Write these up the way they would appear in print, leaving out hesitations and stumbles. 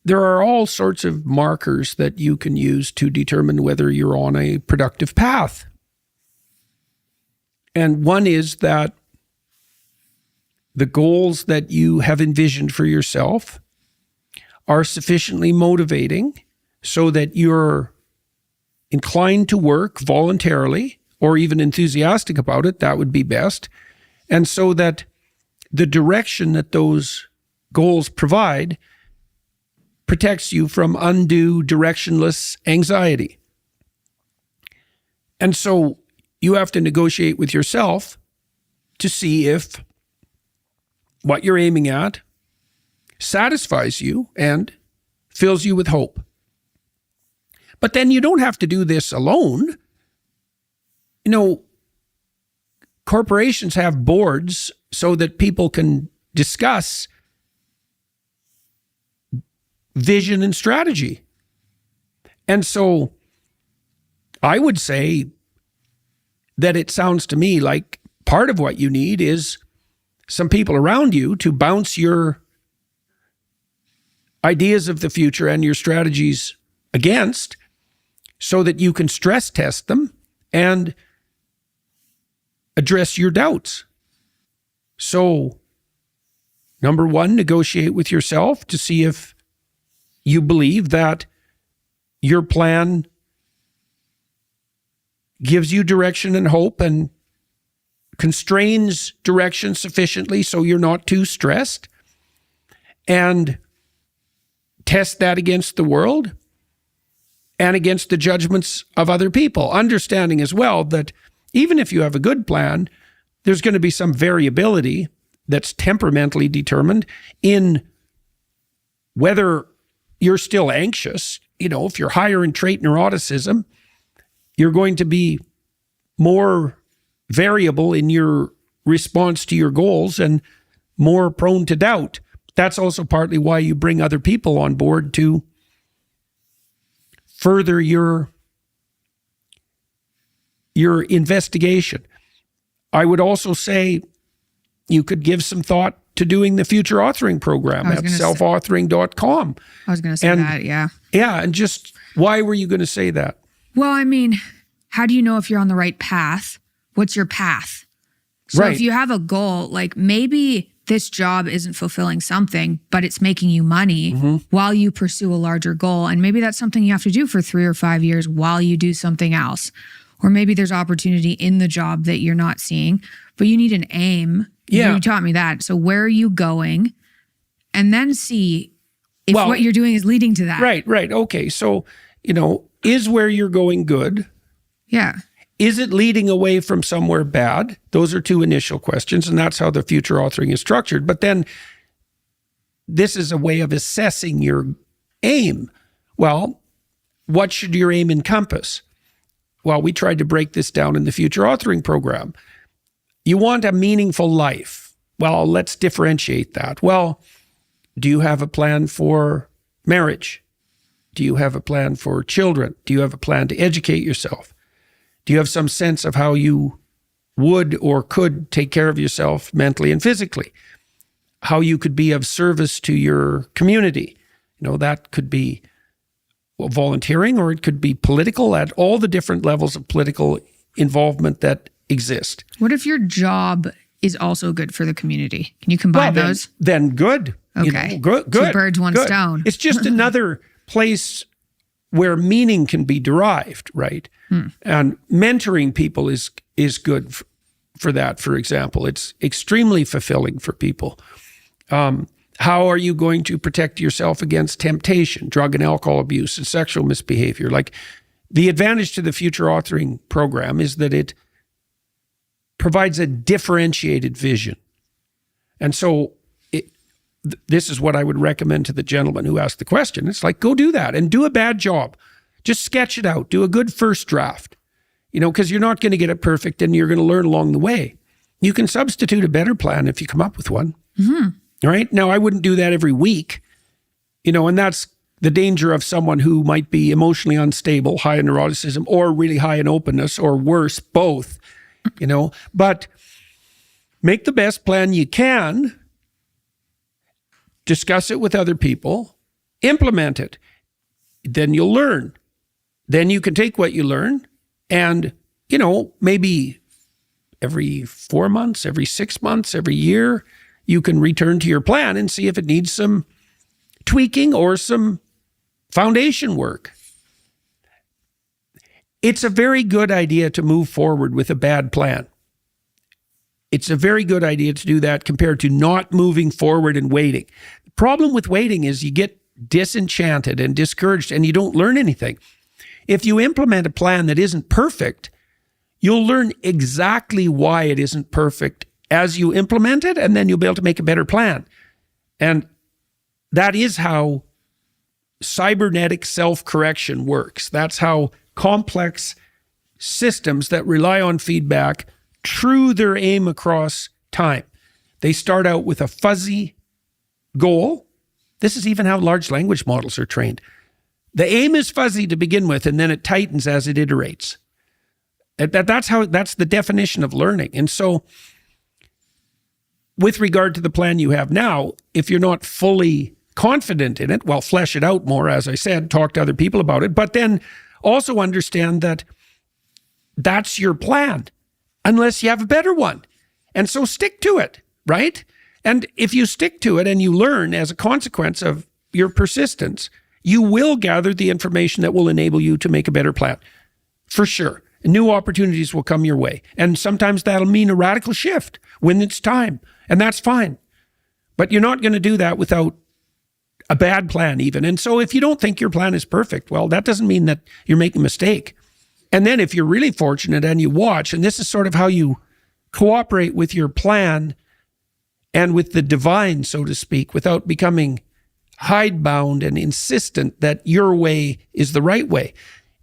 there are all sorts of markers that you can use to determine whether you're on a productive path. And one is that the goals that you have envisioned for yourself are sufficiently motivating so that you're inclined to work voluntarily or even enthusiastic about it. That would be best. And so that the direction that those goals provide protects you from undue directionless anxiety. And so you have to negotiate with yourself to see if what you're aiming at satisfies you and fills you with hope. But then you don't have to do this alone. You know, corporations have boards so that people can discuss vision and strategy. And so I would say that it sounds to me like part of what you need is some people around you to bounce your ideas of the future and your strategies against so that you can stress test them and address your doubts. So, number one, negotiate with yourself to see if you believe that your plan gives you direction and hope and constrains direction sufficiently so you're not too stressed, and test that against the world and against the judgments of other people, understanding as well that even if you have a good plan, there's going to be some variability that's temperamentally determined in whether you're still anxious. You know, if you're higher in trait neuroticism, you're going to be more variable in your response to your goals and more prone to doubt. That's also partly why you bring other people on board to further your investigation. I would also say you could give some thought to doing the future authoring program at selfauthoring.com. I was going to say that, yeah. Yeah, and just why were you going to say that? Well, I mean, how do you know if you're on the right path? What's your path? So Right. if you have a goal, like maybe this job isn't fulfilling something, but it's making you money while you pursue a larger goal. And maybe that's something you have to do for 3 or 5 years while you do something else. Or maybe there's opportunity in the job that you're not seeing, but you need an aim. Yeah. You taught me that. So where are you going? And then see if what you're doing is leading to that. Right. Okay. So, you know, is where you're going good? Yeah. Is it leading away from somewhere bad? Those are two initial questions, and that's how the future authoring is structured. But then this is a way of assessing your aim. Well, what should your aim encompass? Well, we tried to break this down in the future authoring program. You want a meaningful life. Well, let's differentiate that. Well, do you have a plan for marriage? Do you have a plan for children? Do you have a plan to educate yourself? Do you have some sense of how you would or could take care of yourself mentally and physically? How you could be of service to your community? You know, that could be volunteering, or it could be political, at all the different levels of political involvement that exist. What if your job is also good for the community? Can you combine those? Then good. Okay. You know, good. Two birds, one stone. It's just another place where meaning can be derived, right? And mentoring people is good for that, for example. It's extremely fulfilling for people. How are you going to protect yourself against temptation, drug and alcohol abuse, and sexual misbehavior? Like, the advantage to the future authoring program is that it provides a differentiated vision. And so this is what I would recommend to the gentleman who asked the question. It's like, go do that and do a bad job. Just sketch it out. Do a good first draft, you know, because you're not going to get it perfect and you're going to learn along the way. You can substitute a better plan if you come up with one. Right? Now, I wouldn't do that every week, you know, and that's the danger of someone who might be emotionally unstable, high in neuroticism, or really high in openness, or worse, both, you know. But make the best plan you can. Discuss it with other people. implement it. Then you'll learn. Then you can take what you learn and, maybe every 4 months, every 6 months, every year, you can return to your plan and see if it needs some tweaking or some foundation work. It's a very good idea to move forward with a bad plan. It's a very good idea to do that compared to not moving forward and waiting. The problem with waiting is you get disenchanted and discouraged and you don't learn anything. If you implement a plan that isn't perfect, you'll learn exactly why it isn't perfect as you implement it, and then you'll be able to make a better plan. And that is how cybernetic self-correction works. That's how complex systems that rely on feedback true their aim across time. They start out with a fuzzy goal. This is even how large language models are trained. The aim is fuzzy to begin with, and then it tightens as it iterates. That's the definition of learning. And so with regard to the plan you have now, if you're not fully confident in it, well, flesh it out more, as I said, talk to other people about it, but then also understand that that's your plan, unless you have a better one. And so stick to it, right? And if you stick to it and you learn as a consequence of your persistence, you will gather the information that will enable you to make a better plan, for sure. New opportunities will come your way. And sometimes that'll mean a radical shift when it's time. And that's fine. But you're not going to do that without a bad plan even. And so if you don't think your plan is perfect, well, that doesn't mean that you're making a mistake. And then if you're really fortunate and you watch, and this is sort of how you cooperate with your plan and with the divine, so to speak, without becoming hidebound and insistent that your way is the right way,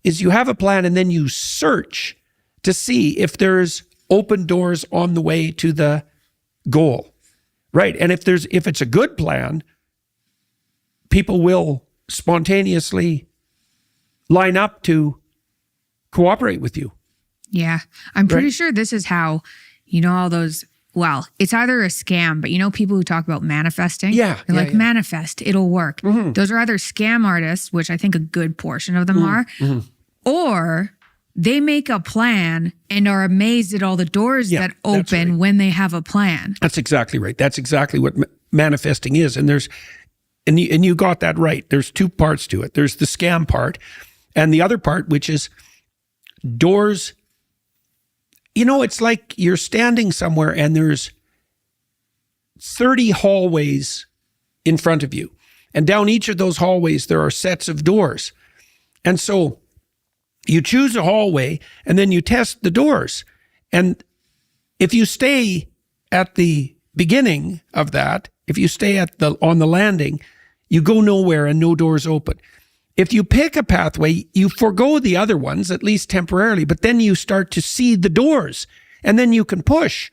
is you have a plan and then you search to see if there's open doors on the way to the goal, right? And if it's a good plan, people will spontaneously line up to cooperate with you. Yeah. I'm pretty sure this is how, all those, well, it's either a scam, but people who talk about manifesting? Yeah. They're like, manifest, it'll work. Mm-hmm. Those are either scam artists, which I think a good portion of them are, or they make a plan and are amazed at all the doors that open when they have a plan. That's exactly right. That's exactly what manifesting is. And and you got that right. There's two parts to it. There's the scam part and the other part, which is doors. It's like you're standing somewhere and there's 30 hallways in front of you. And down each of those hallways, there are sets of doors. And so you choose a hallway and then you test the doors. And if you stay at the beginning of that, if you stay on the landing, you go nowhere and no doors open. If you pick a pathway, you forego the other ones, at least temporarily, but then you start to see the doors and then you can push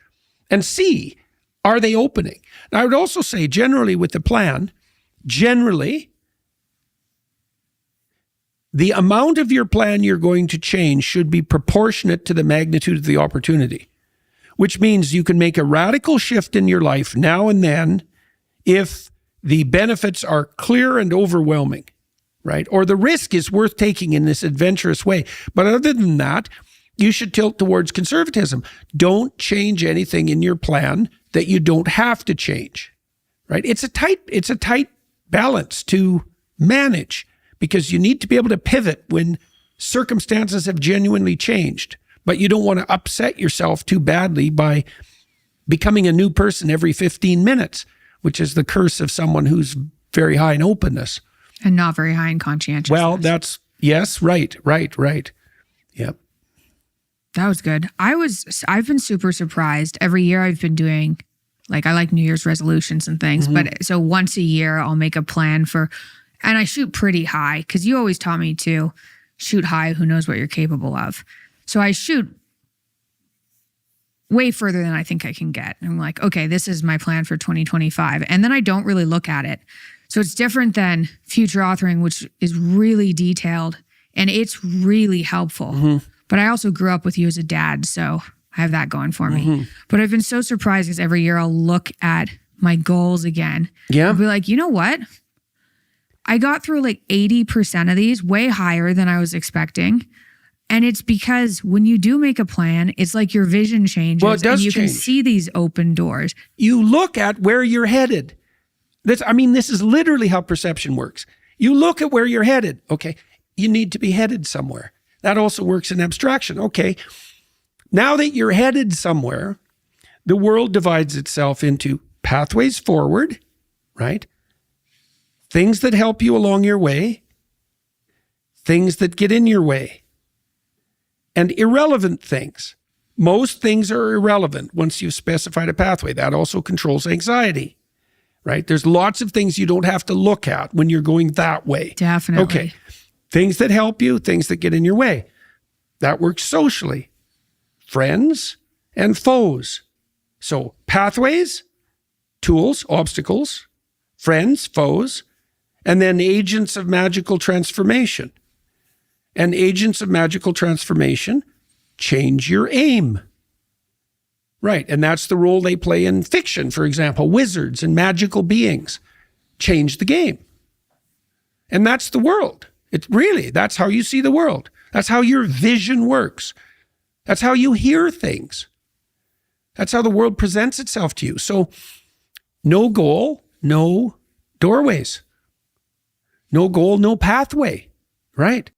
and see, are they opening? Now, I would also say generally with the plan, the amount of your plan you're going to change should be proportionate to the magnitude of the opportunity, which means you can make a radical shift in your life now and then if the benefits are clear and overwhelming, right? Or the risk is worth taking in this adventurous way. But other than that, you should tilt towards conservatism. Don't change anything in your plan that you don't have to change, right? It's a tight balance to manage because you need to be able to pivot when circumstances have genuinely changed. But you don't want to upset yourself too badly by becoming a new person every 15 minutes, which is the curse of someone who's very high in openness. And not very high in conscientiousness. Well, yes, right. Yep. That was good. I've been super surprised. Every year I've been doing, I like New Year's resolutions and things, but so once a year I'll make a plan and I shoot pretty high because you always taught me to shoot high, who knows what you're capable of. So I shoot way further than I think I can get. And I'm like, okay, this is my plan for 2025. And then I don't really look at it. So it's different than future authoring, which is really detailed and it's really helpful. But I also grew up with you as a dad, so I have that going for me. But I've been so surprised because every year I'll look at my goals again. Yeah. I'll be like, you know what? I got through like 80% of these, way higher than I was expecting. And it's because when you do make a plan, it's like your vision changes. Well, it does and you change. can see these open doors. You look at where you're headed. This is literally how perception works. You look at where you're headed. Okay, you need to be headed somewhere. That also works in abstraction. Okay, now that you're headed somewhere, the world divides itself into pathways forward, right? Things that help you along your way, things that get in your way, and irrelevant things. Most things are irrelevant once you've specified a pathway. That also controls anxiety, right? There's lots of things you don't have to look at when you're going that way. Definitely. Okay, things that help you, things that get in your way. That works socially. Friends and foes. So pathways, tools, obstacles, friends, foes, and then agents of magical transformation. And agents of magical transformation change your aim. Right, and that's the role they play in fiction, for example. Wizards and magical beings change the game. And that's the world. That's how you see the world. That's how your vision works. That's how you hear things. That's how the world presents itself to you. So no goal, no doorways. No goal, no pathway, right?